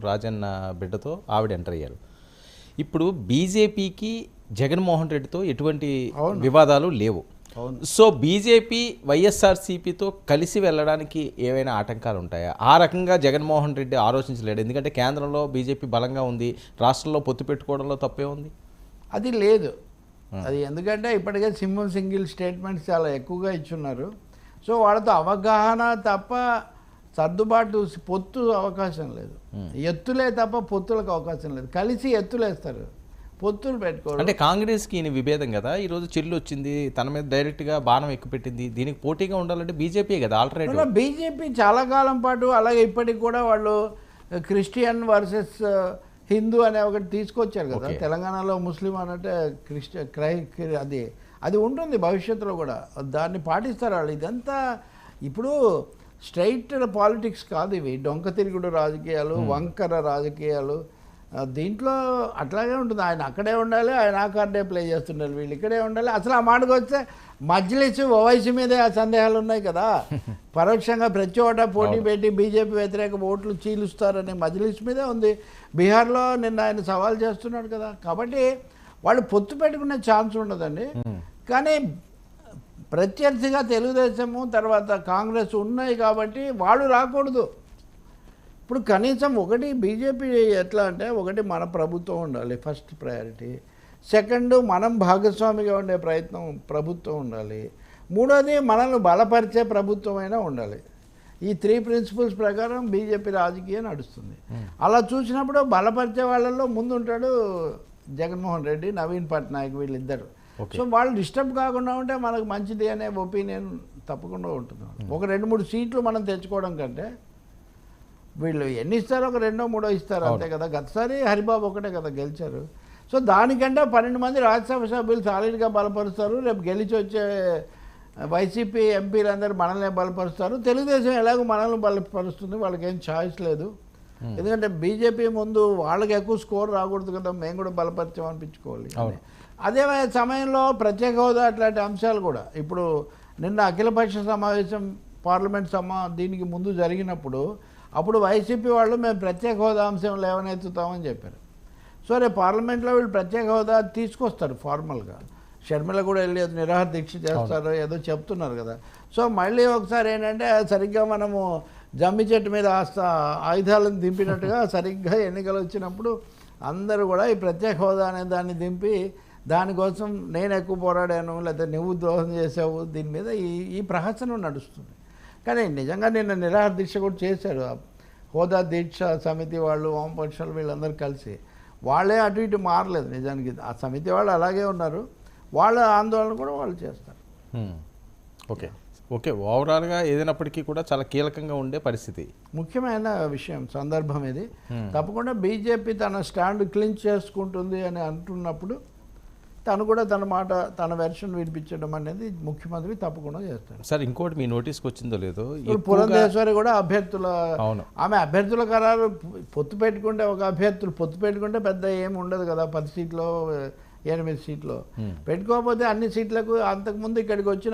రాజన్న బిడ్డతో ఆవిడ ఎంటర్ అయ్యారు. ఇప్పుడు బీజేపీకి జగన్మోహన్ రెడ్డితో ఎటువంటి వివాదాలు లేవు. సో బీజేపీ వైఎస్ఆర్సీపీతో కలిసి వెళ్ళడానికి ఏవైనా ఆటంకాలు ఉంటాయా? ఆ రకంగా జగన్మోహన్ రెడ్డి ఆలోచించలేడు. ఎందుకంటే కేంద్రంలో బీజేపీ బలంగా ఉంది, రాష్ట్రంలో పొత్తు పెట్టుకోవడంలో తప్పే ఉంది. అది లేదు. అది ఎందుకంటే ఇప్పటికే సింగిల్ స్టేట్మెంట్స్ చాలా ఎక్కువగా ఇచ్చున్నారు. సో వాళ్ళతో అవగాహన తప్ప సర్దుబాటు పొత్తు అవకాశం లేదు. ఎత్తులే తప్ప పొత్తులకు అవకాశం లేదు. కలిసి ఎత్తులేస్తారు, పొత్తులు పెట్టుకోవాలి. అంటే కాంగ్రెస్కి ఈయన విభేదం కదా. ఈరోజు చెల్లి వచ్చింది, తన మీద డైరెక్ట్గా బాణం ఎక్కుపెట్టింది. దీనికి పోటీగా ఉండాలంటే బీజేపీ కదా ఆల్టర్నేటివ్. బీజేపీ చాలా కాలం పాటు అలాగే ఇప్పటికి కూడా వాళ్ళు క్రిస్టియన్ వర్సెస్ హిందూ అనే ఒకటి తీసుకొచ్చారు కదా. తెలంగాణలో ముస్లిం అనంటే అది ఉంటుంది భవిష్యత్తులో కూడా, దాన్ని పాటిస్తారు వాళ్ళు. ఇదంతా ఇప్పుడు స్ట్రైట్ పాలిటిక్స్ కాదు ఇవి, డొంక తిరుగుడు రాజకీయాలు, వంకర రాజకీయాలు. దీంట్లో అట్లాగే ఉంటుంది. ఆయన అక్కడే ఉండాలి, ఆయన ఆ కార్డే ప్లే చేస్తుండాలి, వీళ్ళు ఇక్కడే ఉండాలి. అసలు ఆ మాటకు వస్తే మజ్లిస్ ఓవైసీ మీదే ఆ సందేహాలు ఉన్నాయి కదా. పరోక్షంగా ప్రతి చోట పోటీ పెట్టి బీజేపీ వ్యతిరేక ఓట్లు చీలుస్తారని మజ్లిస్ మీదే ఉంది. బీహార్లో నిన్న ఆయన సవాల్ చేస్తున్నాడు కదా. కాబట్టి వాళ్ళు పొత్తు పెట్టుకునే ఛాన్స్ ఉండదండి. కానీ ప్రత్యర్థిగా తెలుగుదేశము తర్వాత కాంగ్రెస్ ఉన్నాయి కాబట్టి వాళ్ళు రాకూడదు. ఇప్పుడు కనీసం ఒకటి బీజేపీ ఎట్లా అంటే, ఒకటి మన ప్రభుత్వం ఉండాలి ఫస్ట్ ప్రయారిటీ, సెకండ్ మనం భాగస్వామిగా ఉండే ప్రయత్నం ప్రభుత్వం ఉండాలి, మూడోది మనల్ని బలపరిచే ప్రభుత్వం అయినా ఉండాలి. ఈ 3 ప్రిన్సిపల్స్ ప్రకారం బీజేపీ రాజకీయం నడుస్తుంది. అలా చూసినప్పుడు బలపరిచే వాళ్ళల్లో ముందు ఉంటాడు జగన్మోహన్ రెడ్డి, నవీన్ పట్నాయక్, వీళ్ళిద్దరు. సో వాళ్ళు డిస్టర్బ్ కాకుండా ఉంటే మనకు మంచిది అనే ఒపీనియన్ తప్పకుండా ఉంటుంది. ఒక 2-3 సీట్లు మనం తెచ్చుకోవడం కంటే వీళ్ళు ఎన్ని ఇస్తారో ఒక 2-3 ఇస్తారు అంతే కదా. గతసారి హరిబాబు ఒకటే కదా గెలిచారు. సో దానికంటే 12 మంది రాజ్యసభ సభ్యులు సాలిడ్గా బలపరుస్తారు. రేపు గెలిచి వచ్చే వైసీపీ ఎంపీలందరూ మనల్ని బలపరుస్తారు. తెలుగుదేశం ఎలాగో మనల్ని బలపరుస్తుంది, వాళ్ళకి ఏం ఛాయిస్ లేదు. ఎందుకంటే బీజేపీ ముందు వాళ్ళకి ఎక్కువ స్కోర్ రాకూడదు కదా, మేము కూడా బలపరిచాం అనిపించుకోవాలి. అదే సమయంలో ప్రత్యేక హోదా అట్లాంటి అంశాలు కూడా ఇప్పుడు నిన్న అఖిలపక్ష సమావేశం పార్లమెంట్ దీనికి ముందు జరిగినప్పుడు అప్పుడు వైసీపీ వాళ్ళు మేము ప్రత్యేక హోదా అంశం లేవనెత్తుతామని చెప్పారు. సో రేపు పార్లమెంట్లో వీళ్ళు ప్రత్యేక హోదా తీసుకొస్తారు ఫార్మల్గా. షర్మిల కూడా వెళ్ళి నిరాహార దీక్ష చేస్తారు ఏదో చెప్తున్నారు కదా. సో మళ్ళీ ఒకసారి ఏంటంటే సరిగ్గా మనము జమ్మి చెట్టు మీద ఆయుధాలను దింపినట్టుగా సరిగ్గా ఎన్నికలు వచ్చినప్పుడు అందరూ కూడా ఈ ప్రత్యేక హోదా అనే దాన్ని దింపి దానికోసం నేను ఎక్కువ పోరాడాను లేకపోతే నువ్వు ద్రోహం చేసావు దీని మీద ఈ ప్రహసనం నడుస్తుంది. కానీ నిజంగా నిన్న నిరాహార దీక్ష కూడా చేశారు హోదా దీక్ష సమితి వాళ్ళు, వామపక్షాలు, వీళ్ళందరూ కలిసి. వాళ్ళే అటు ఇటు మారలేదు నిజానికి. ఆ సమితి వాళ్ళు అలాగే ఉన్నారు, వాళ్ళ ఆందోళన కూడా వాళ్ళు చేస్తారు. ఓకే ఓవరాల్గా ఏదైనప్పటికీ కూడా చాలా కీలకంగా ఉండే పరిస్థితి, ముఖ్యమైన విషయం, సందర్భం ఇది. తప్పకుండా బీజేపీ తన స్టాండ్ క్లించ్ చేసుకుంటుంది అని అంటున్నప్పుడు తను కూడా తన మాట, తన వెర్షన్ వినిపించడం అనేది ముఖ్యమంత్రి తప్పకుండా చేస్తారు. సార్ ఇంకోటి మీ నోటీస్కి వచ్చిందో లేదో, పురంధేశ్వరి కూడా ఆమె అభ్యర్థుల ఖరారు పొత్తు పెట్టుకుంటే పెద్ద ఏమి ఉండదు కదా. 10 సీట్లో 8 సీట్లో పెట్టుకోకపోతే అన్ని సీట్లకు అంతకుముందు ఇక్కడికి వచ్చిన